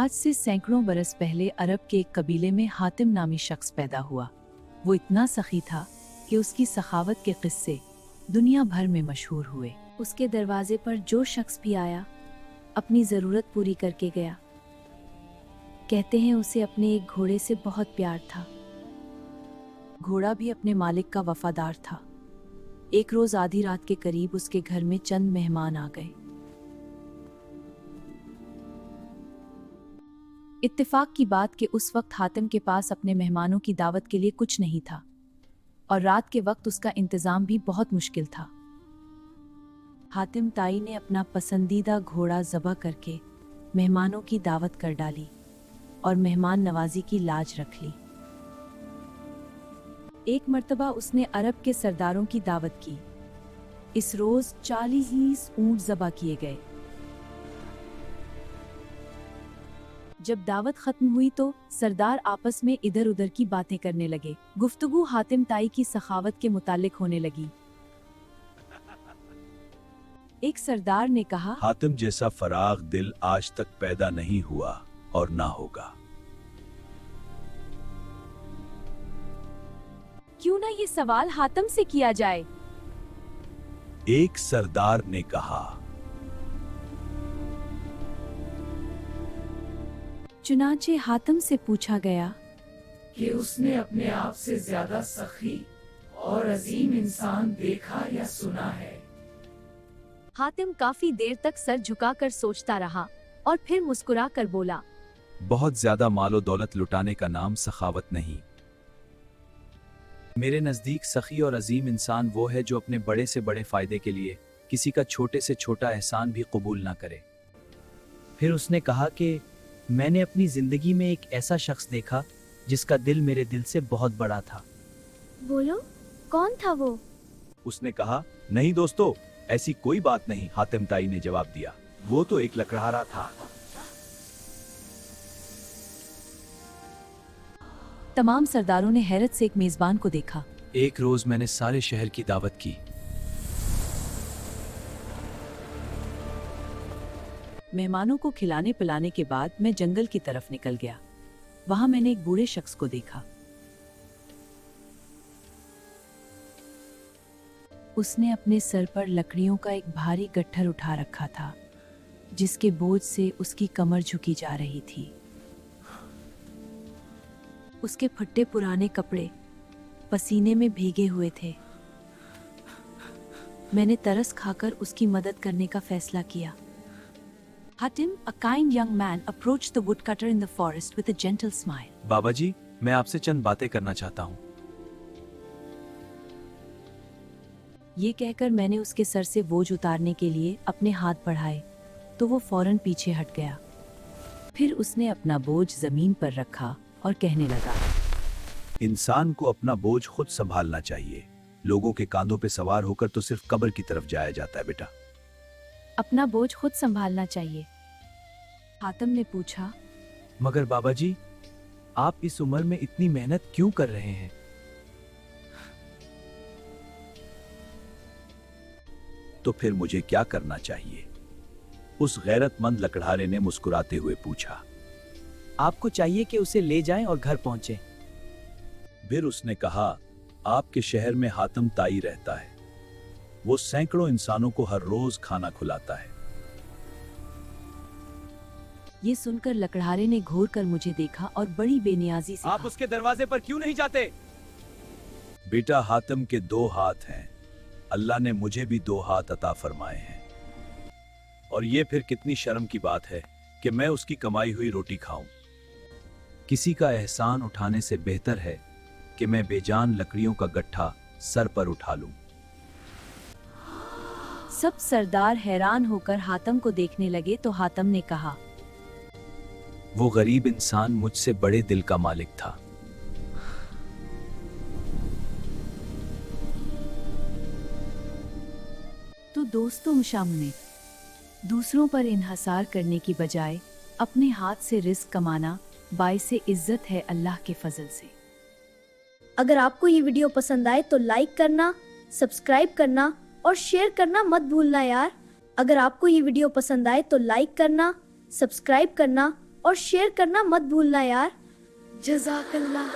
आज से सैकड़ों बरस पहले अरब के एक कबीले में हातिम नामी शख्स पैदा हुआ। वो इतना सखी था कि उसकी सखावत के किस्से दुनिया भर में मशहूर हुए। उसके दरवाजे पर जो शख्स भी आया अपनी ज़रूरत पूरी करके गया। कहते हैं उसे अपने एक घोड़े से बहुत प्यार था। घोड़ा भी अपने मालिक का वफादार था। एक रोज आधी रात के करीब उसके घर में चंद मेहमान आ गए। इत्तेफाक की बात कि उस वक्त हातिम के पास अपने मेहमानों की दावत के लिए कुछ नहीं था और रात के वक्त उसका इंतजाम भी बहुत मुश्किल था। हातिम ताई ने अपना पसंदीदा घोड़ा ज़बह करके मेहमानों की दावत कर डाली और मेहमान नवाजी की लाज रख ली। एक मर्तबा उसने अरब के सरदारों की दावत की। इस रोज 40 ऊंट ज़बह किए गए। जब दावत खत्म हुई तो सरदार आपस में इधर उधर की बातें करने लगे। गुफ्तगू हातिम ताई की सखावत के मुतालिक होने लगी। एक सरदार ने कहा, हातिम जैसा फराग दिल आज तक पैदा नहीं हुआ और ना होगा। क्यों ना ये सवाल हातिम से किया जाए। एक सरदार ने कहा। चुनाचे हातिम से पूछा गया कि उसने अपने आप से ज्यादा सखी और अजीम इंसान देखा या सुना है। हातिम काफी देर तक सर झुकाकर सोचता रहा और फिर मुस्कुरा कर बोला, बहुत ज्यादा मालो दौलत लुटाने का नाम सखावत नहीं। मेरे नजदीक सखी और अजीम इंसान वो है जो अपने बड़े से बड़े फायदे के लिए किसी का छोटे से छोटा एहसान भी कबूल ना करे। फिर उसने कहा कि मैंने अपनी जिंदगी में एक ऐसा शख्स देखा जिसका दिल मेरे दिल से बहुत बड़ा था। बोलो, कौन था वो? उसने कहा, नहीं दोस्तों, ऐसी कोई बात नहीं। हातिम ताई ने जवाब दिया, वो तो एक लकड़हारा था। तमाम सरदारों ने हैरत से एक मेजबान को देखा। एक रोज मैंने सारे शहर की दावत की। मेहमानों को खिलाने पिलाने के बाद मैं जंगल की तरफ निकल गया। वहां मैंने एक बूढ़े शख्स को देखा। उसने अपने सर पर लकड़ियों का एक भारी गट्ठर उठा रखा था, जिसके बोझ से उसकी कमर झुकी जा रही थी। उसके फटे पुराने कपड़े पसीने में भीगे हुए थे। मैंने तरस खाकर उसकी मदद करने का फैसला किया। Hatim, a kind young man, approached the woodcutter in the forest with a gentle smile. बाबा जी, मैं आपसे चंद बातें करना चाहता हूँ। ये कहकर मैंने उसके सर से बोझ उतारने के लिए अपने हाथ बढ़ाए तो वो फौरन पीछे हट गया। फिर उसने अपना बोझ जमीन पर रखा और कहने लगा, इंसान को अपना बोझ खुद संभालना चाहिए। लोगों के कांधों पे सवार होकर तो सिर्फ कब्र की तरफ जाया जाता है बेटा। अपना बोझ खुद संभालना चाहिए। हातिम ने पूछा, मगर बाबा जी, आप इस उम्र में इतनी मेहनत क्यों कर रहे हैं? तो फिर मुझे क्या करना चाहिए? उस गैरतमंद लकड़हारे ने मुस्कुराते हुए पूछा। आपको चाहिए कि उसे ले जाएं और घर पहुंचे। फिर उसने कहा, आपके शहर में हातिम ताई रहता है। वो सैकड़ों इंसानों को हर रोज खाना खिलाता है। ये सुनकर लकड़हारे ने घूर कर मुझे देखा और बड़ी बेनियाजी से आप उसके दरवाजे पर क्यों नहीं जाते? बेटा, हातिम के 2 हाथ हैं। अल्लाह ने मुझे भी 2 हाथ अता फरमाए हैं। और ये फिर कितनी शर्म की बात है कि मैं उसकी कमाई हुई रोटी खाऊं। किसी का एहसान उठाने से बेहतर है कि मैं बेजान लकड़ियों का गट्ठा सर पर उठा लूं। सब सरदार हैरान होकर हातिम को देखने लगे तो हातिम ने कहा, वो गरीब इंसान मुझसे बड़े दिल का मालिक था। तो दोस्तों, सामने दूसरों पर इन्हसार करने की बजाय अपने हाथ से रिस्क कमाना बाइसे इज्जत है अल्लाह के फजल से। अगर आपको ये वीडियो पसंद आए तो लाइक करना, सब्सक्राइब करना और शेयर करना मत भूलना यार। अगर आपको ये वीडियो पसंद आए तो लाइक करना, सब्सक्राइब करना اور شیئر کرنا مت بھولنا یار. جزاک اللہ.